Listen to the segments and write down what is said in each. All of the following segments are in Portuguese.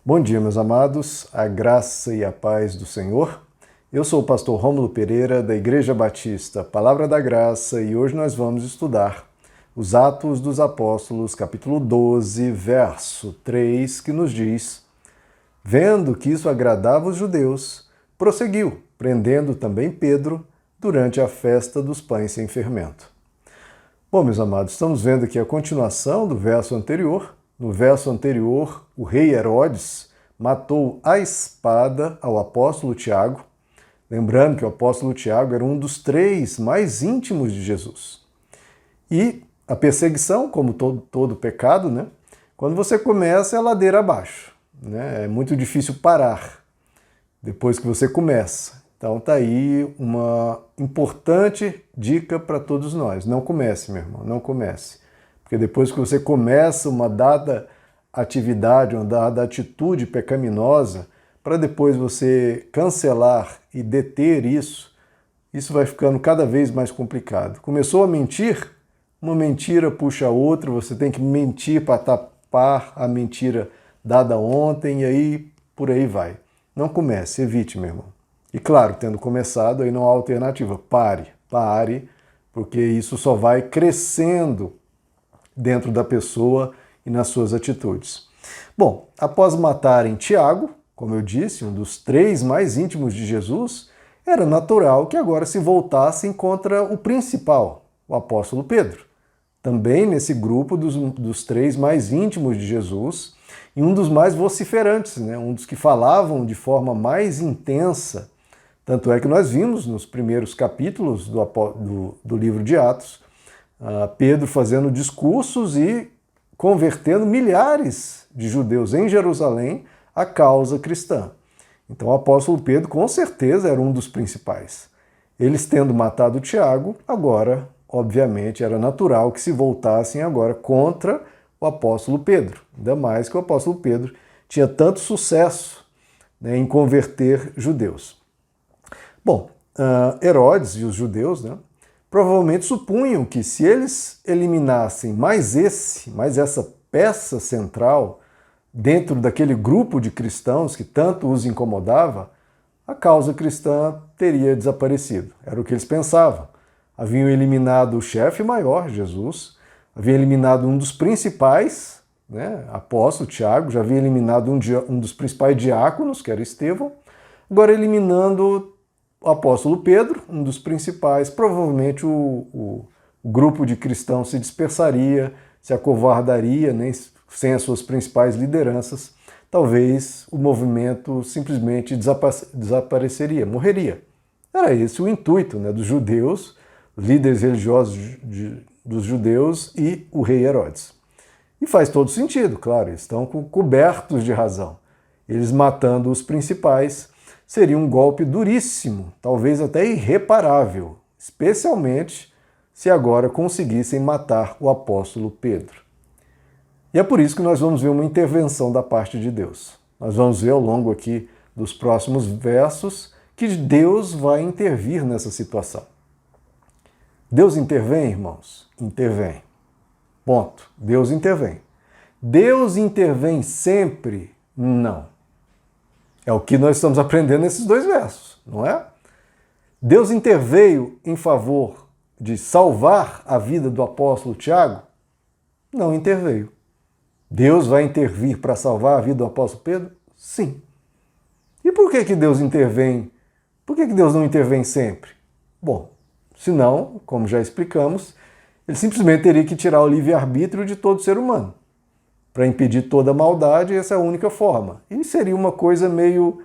Bom dia, meus amados, a graça e a paz do Senhor. Eu sou o pastor Rômulo Pereira, da Igreja Batista Palavra da Graça, e hoje nós vamos estudar os Atos dos Apóstolos, capítulo 12, verso 3, que nos diz: Vendo que isso agradava os judeus, prosseguiu, prendendo também Pedro durante a festa dos pães sem fermento. Bom, meus amados, estamos vendo aqui a continuação do verso anterior. No verso anterior, o rei Herodes matou à espada ao apóstolo Tiago, lembrando que o apóstolo Tiago era um dos 3 mais íntimos de Jesus. E a perseguição, como todo pecado, né? Quando você começa, é ladeira abaixo, né? É muito difícil parar depois que você começa. Então tá aí uma importante dica para todos nós. Não comece, meu irmão, não comece. Porque depois que você começa uma dada atividade, uma dada atitude pecaminosa, para depois você cancelar e deter isso vai ficando cada vez mais complicado. Começou a mentir, uma mentira puxa a outra, você tem que mentir para tapar a mentira dada ontem, e aí por aí vai. Não comece, evite, meu irmão. E claro, tendo começado, aí não há alternativa. Pare, porque isso só vai crescendo dentro da pessoa e nas suas atitudes. Bom, após matarem Tiago, como eu disse, um dos 3 mais íntimos de Jesus, era natural que agora se voltassem contra o principal, o apóstolo Pedro. Também nesse grupo dos 3 mais íntimos de Jesus, e um dos mais vociferantes, né? Um dos que falavam de forma mais intensa. Tanto é que nós vimos nos primeiros capítulos do livro de Atos, Pedro fazendo discursos e convertendo milhares de judeus em Jerusalém à causa cristã. Então o apóstolo Pedro com certeza era um dos principais. Eles tendo matado Tiago, agora, obviamente, era natural que se voltassem agora contra o apóstolo Pedro. Ainda mais que o apóstolo Pedro tinha tanto sucesso, né, em converter judeus. Bom, Herodes e os judeus, né, provavelmente supunham que se eles eliminassem mais essa peça central dentro daquele grupo de cristãos que tanto os incomodava, a causa cristã teria desaparecido. Era o que eles pensavam. Haviam eliminado o chefe maior, Jesus, haviam eliminado um dos principais, né, apóstolo Tiago, já havia eliminado um dos principais diáconos, que era Estevão, agora eliminando o apóstolo Pedro, um dos principais. Provavelmente o grupo de cristãos se dispersaria, se acovardaria, né, sem as suas principais lideranças. Talvez o movimento simplesmente desapareceria, morreria. Era esse o intuito, né, dos judeus, líderes religiosos dos judeus e o rei Herodes. E faz todo sentido, claro, estão cobertos de razão. Eles matando os principais seria um golpe duríssimo, talvez até irreparável, especialmente se agora conseguissem matar o apóstolo Pedro. E é por isso que nós vamos ver uma intervenção da parte de Deus. Nós vamos ver ao longo aqui dos próximos versos que Deus vai intervir nessa situação. Deus intervém, irmãos? Intervém. Ponto. Deus intervém. Deus intervém sempre? Não. É o que nós estamos aprendendo nesses 2 versos, não é? Deus interveio em favor de salvar a vida do apóstolo Tiago? Não interveio. Deus vai intervir para salvar a vida do apóstolo Pedro? Sim. E por que Deus intervém? Por que Deus não intervém sempre? Bom, senão, como já explicamos, ele simplesmente teria que tirar o livre-arbítrio de todo ser humano. Para impedir toda a maldade, essa é a única forma. E seria uma coisa meio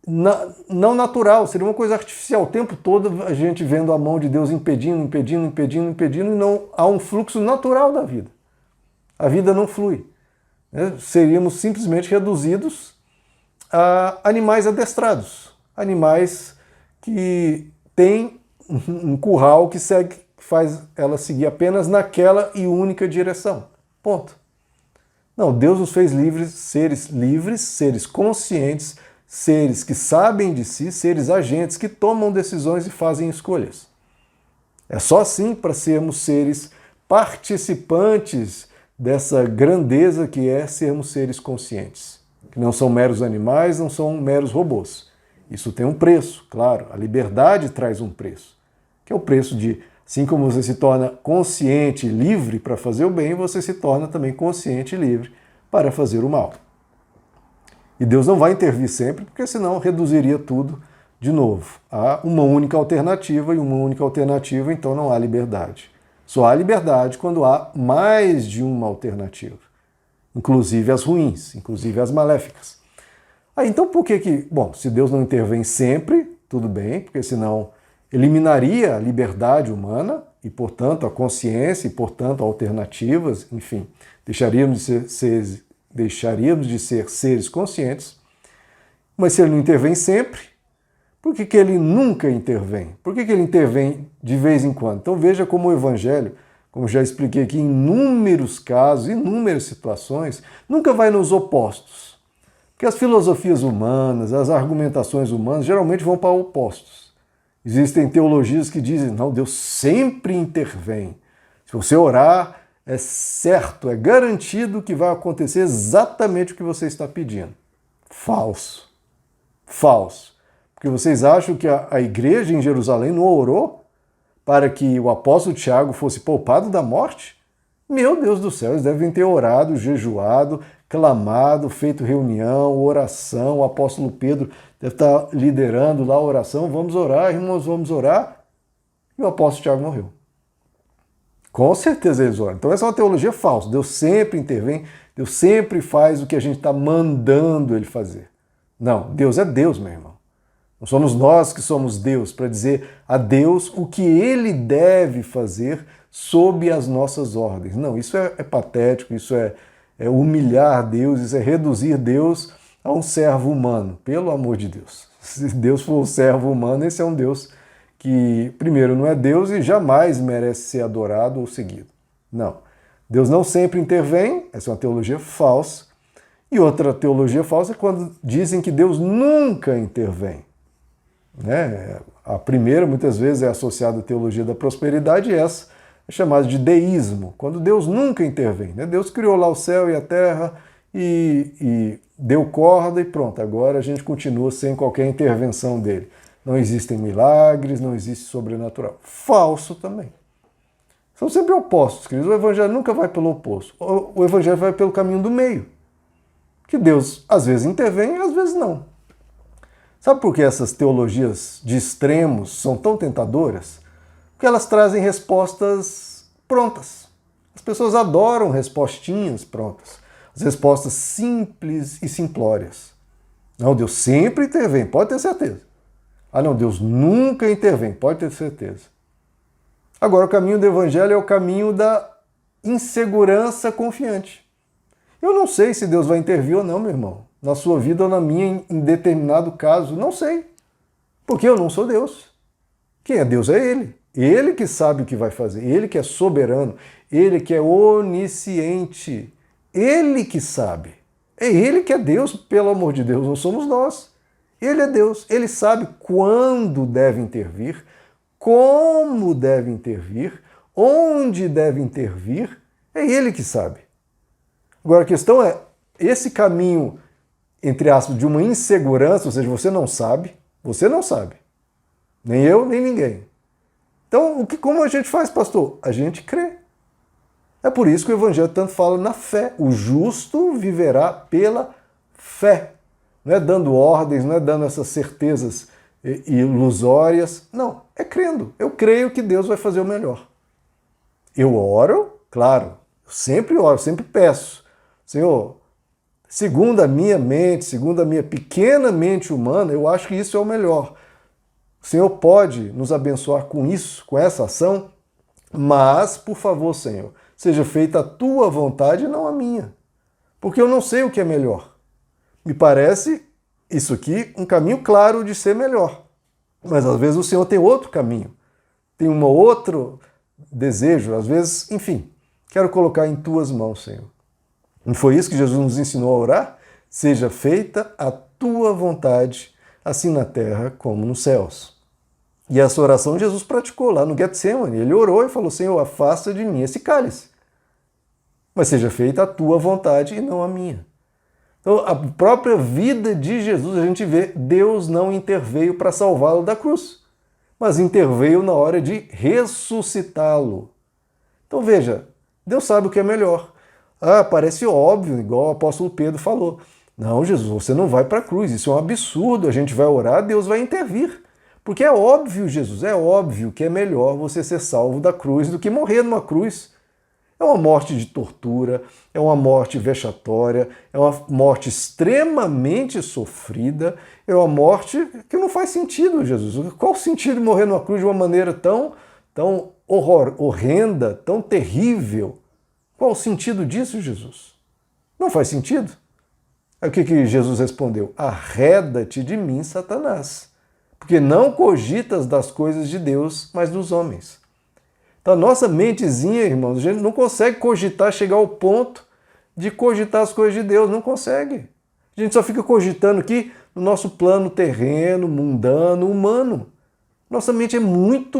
não natural, seria uma coisa artificial. O tempo todo a gente vendo a mão de Deus impedindo, e não há um fluxo natural da vida. A vida não flui. Né? Seríamos simplesmente reduzidos a animais adestrados, animais que têm um curral que faz ela seguir apenas naquela e única direção. Ponto. Não, Deus nos fez livres, seres conscientes, seres que sabem de si, seres agentes que tomam decisões e fazem escolhas. É só assim para sermos seres participantes dessa grandeza que é sermos seres conscientes, que não são meros animais, não são meros robôs. Isso tem um preço, claro, a liberdade traz um preço, que é o preço de, assim como você se torna consciente e livre para fazer o bem, você se torna também consciente e livre para fazer o mal. E Deus não vai intervir sempre, porque senão reduziria tudo de novo. Há uma única alternativa, e uma única alternativa, então não há liberdade. Só há liberdade quando há mais de uma alternativa, inclusive as ruins, inclusive as maléficas. Então por que... Bom, se Deus não intervém sempre, tudo bem, porque senão eliminaria a liberdade humana e, portanto, a consciência e, portanto, alternativas, enfim, deixaríamos de ser seres conscientes. Mas se ele não intervém sempre, por que ele nunca intervém? Por que ele intervém de vez em quando? Então veja como o Evangelho, como já expliquei aqui, em inúmeros casos, inúmeras situações, nunca vai nos opostos. Porque as filosofias humanas, as argumentações humanas, geralmente vão para opostos. Existem teologias que dizem, não, Deus sempre intervém. Se você orar, é certo, é garantido que vai acontecer exatamente o que você está pedindo. Falso. Falso. Porque vocês acham que a igreja em Jerusalém não orou para que o apóstolo Tiago fosse poupado da morte? Meu Deus do céu, eles devem ter orado, jejuado, clamado, feito reunião, oração. O apóstolo Pedro deve estar liderando lá a oração. Vamos orar, irmãos, vamos orar. E o apóstolo Tiago morreu. Com certeza eles oram. Então essa é uma teologia falsa. Deus sempre intervém, Deus sempre faz o que a gente está mandando ele fazer. Não, Deus é Deus, meu irmão. Não somos nós que somos Deus para dizer a Deus o que ele deve fazer sob as nossas ordens. Não, isso é patético, isso é humilhar Deus, isso é reduzir Deus a um servo humano, pelo amor de Deus. Se Deus for um servo humano, esse é um Deus que, primeiro, não é Deus e jamais merece ser adorado ou seguido. Não. Deus não sempre intervém, essa é uma teologia falsa. E outra teologia falsa é quando dizem que Deus nunca intervém. A primeira, muitas vezes, é associada à teologia da prosperidade, e essa é chamada de deísmo, quando Deus nunca intervém. Deus criou lá o céu e a terra e deu corda e pronto, agora a gente continua sem qualquer intervenção dele. Não existem milagres, não existe sobrenatural. Falso também. São sempre opostos, queridos. O Evangelho nunca vai pelo oposto. O Evangelho vai pelo caminho do meio. Que Deus às vezes intervém e às vezes não. Sabe por que essas teologias de extremos são tão tentadoras? Porque elas trazem respostas prontas. As pessoas adoram respostinhas prontas. As respostas simples e simplórias. Não, Deus sempre intervém, pode ter certeza. Ah, não, Deus nunca intervém, pode ter certeza. Agora, o caminho do Evangelho é o caminho da insegurança confiante. Eu não sei se Deus vai intervir ou não, meu irmão, na sua vida ou na minha em determinado caso. Não sei, porque eu não sou Deus. Quem é Deus é Ele. Ele que sabe o que vai fazer, Ele que é soberano, Ele que é onisciente, Ele que sabe. É Ele que é Deus, pelo amor de Deus, não somos nós. Ele é Deus, Ele sabe quando deve intervir, como deve intervir, onde deve intervir, é Ele que sabe. Agora a questão é, esse caminho, entre aspas, de uma insegurança, ou seja, você não sabe, nem eu, nem ninguém. Então, como a gente faz, pastor? A gente crê. É por isso que o Evangelho tanto fala na fé. O justo viverá pela fé. Não é dando ordens, não é dando essas certezas ilusórias. Não, é crendo. Eu creio que Deus vai fazer o melhor. Eu oro, claro, eu sempre oro, sempre peço. Senhor, segundo a minha mente, segundo a minha pequena mente humana, eu acho que isso é o melhor. O Senhor pode nos abençoar com isso, com essa ação, mas, por favor, Senhor, seja feita a tua vontade e não a minha. Porque eu não sei o que é melhor. Me parece, isso aqui, um caminho claro de ser melhor. Mas às vezes o Senhor tem outro caminho, tem um outro desejo, às vezes, enfim, quero colocar em tuas mãos, Senhor. Não foi isso que Jesus nos ensinou a orar? Seja feita a tua vontade, assim na terra como nos céus. E essa oração Jesus praticou lá no Getsemane. Ele orou e falou, Senhor, afasta de mim esse cálice. mas seja feita a tua vontade e não a minha. Então, a própria vida de Jesus, a gente vê, Deus não interveio para salvá-lo da cruz, mas interveio na hora de ressuscitá-lo. Então veja, Deus sabe o que é melhor. Parece óbvio, igual o apóstolo Pedro falou. Não, Jesus, você não vai para a cruz, isso é um absurdo, a gente vai orar, Deus vai intervir. Porque é óbvio, Jesus, é óbvio que é melhor você ser salvo da cruz do que morrer numa cruz. É uma morte de tortura, é uma morte vexatória, é uma morte extremamente sofrida, é uma morte que não faz sentido, Jesus. Qual o sentido de morrer numa cruz de uma maneira tão horrenda, tão terrível? Qual o sentido disso, Jesus? Não faz sentido. Aí o que Jesus respondeu? Arreda-te de mim, Satanás, porque não cogitas das coisas de Deus, mas dos homens. Então, a nossa mentezinha, irmãos, a gente não consegue cogitar, chegar ao ponto de cogitar as coisas de Deus, não consegue. A gente só fica cogitando aqui no nosso plano terreno, mundano, humano. Nossa mente é muito,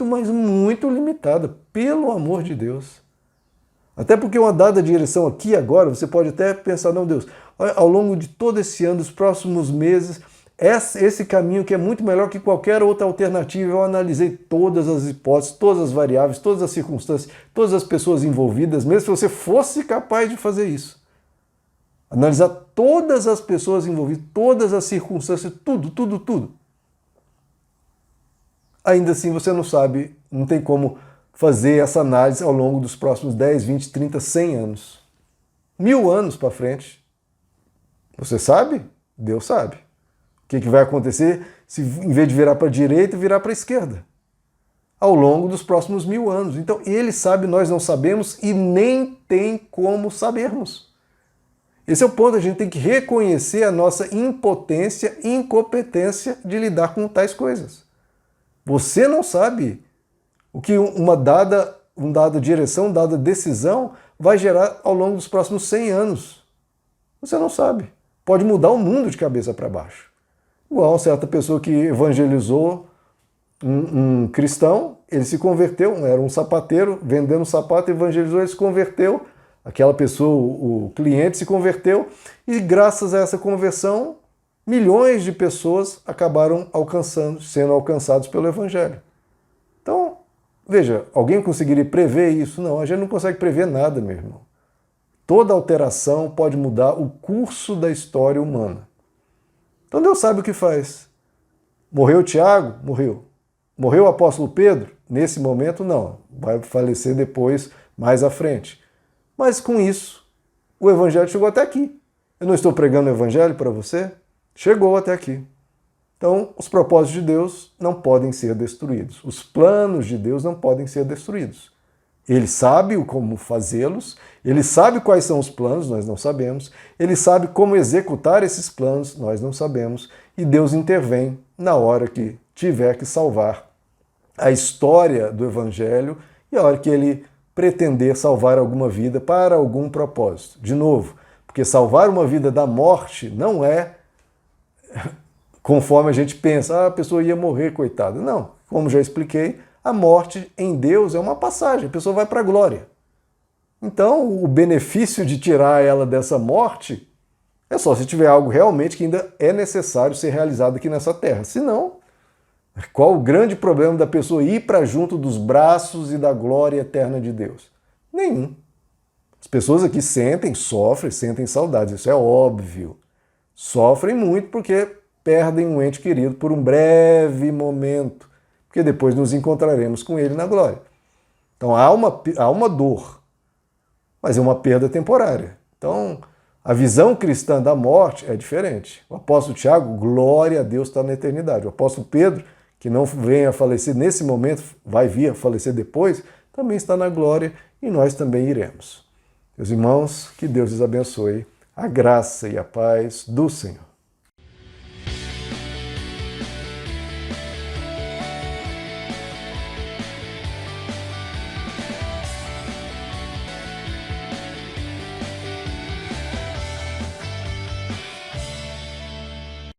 mas muito limitada, pelo amor de Deus. Até porque uma dada direção aqui agora, você pode até pensar, não, Deus, ao longo de todo esse ano, dos próximos meses, esse caminho que é muito melhor que qualquer outra alternativa, eu analisei todas as hipóteses, todas as variáveis, todas as circunstâncias, todas as pessoas envolvidas, mesmo se você fosse capaz de fazer isso. Analisar todas as pessoas envolvidas, todas as circunstâncias, tudo. Ainda assim você não sabe, não tem como fazer essa análise ao longo dos próximos 10, 20, 30, 100 anos. 1000 anos para frente. Você sabe? Deus sabe. O que vai acontecer se, em vez de virar para a direita, virar para a esquerda? Ao longo dos próximos 1000 anos. Então, ele sabe, nós não sabemos e nem tem como sabermos. Esse é o ponto, a gente tem que reconhecer a nossa impotência e incompetência de lidar com tais coisas. Você não sabe o que uma dada direção, dada decisão vai gerar ao longo dos próximos 100 anos. Você não sabe. Pode mudar o mundo de cabeça para baixo. Igual certa pessoa que evangelizou um cristão, ele se converteu, era um sapateiro, vendendo sapato, evangelizou, ele se converteu, aquela pessoa, o cliente se converteu, e graças a essa conversão, milhões de pessoas acabaram sendo alcançados pelo evangelho. Então, veja, alguém conseguiria prever isso? Não, a gente não consegue prever nada, meu irmão. Toda alteração pode mudar o curso da história humana. Então Deus sabe o que faz. Morreu Tiago? Morreu. Morreu o apóstolo Pedro? Nesse momento, não. Vai falecer depois, mais à frente. Mas com isso, o evangelho chegou até aqui. Eu não estou pregando o evangelho para você? Chegou até aqui. Então, os propósitos de Deus não podem ser destruídos. Os planos de Deus não podem ser destruídos. Ele sabe como fazê-los, ele sabe quais são os planos, nós não sabemos, ele sabe como executar esses planos, nós não sabemos, e Deus intervém na hora que tiver que salvar a história do Evangelho e a hora que ele pretender salvar alguma vida para algum propósito. De novo, porque salvar uma vida da morte não é conforme a gente pensa, a pessoa ia morrer, coitada. Não, como já expliquei, a morte em Deus é uma passagem, a pessoa vai para a glória. Então, o benefício de tirar ela dessa morte é só se tiver algo realmente que ainda é necessário ser realizado aqui nessa terra. Senão, qual o grande problema da pessoa ir para junto dos braços e da glória eterna de Deus? Nenhum. As pessoas aqui sofrem, sentem saudades, isso é óbvio. Sofrem muito porque perdem um ente querido por um breve momento, porque depois nos encontraremos com ele na glória. Então há uma dor, mas é uma perda temporária. Então a visão cristã da morte é diferente. O apóstolo Tiago, glória a Deus, está na eternidade. O apóstolo Pedro, que não vem a falecer nesse momento, vai vir a falecer depois, também está na glória e nós também iremos. Meus irmãos, que Deus os abençoe. A graça e a paz do Senhor.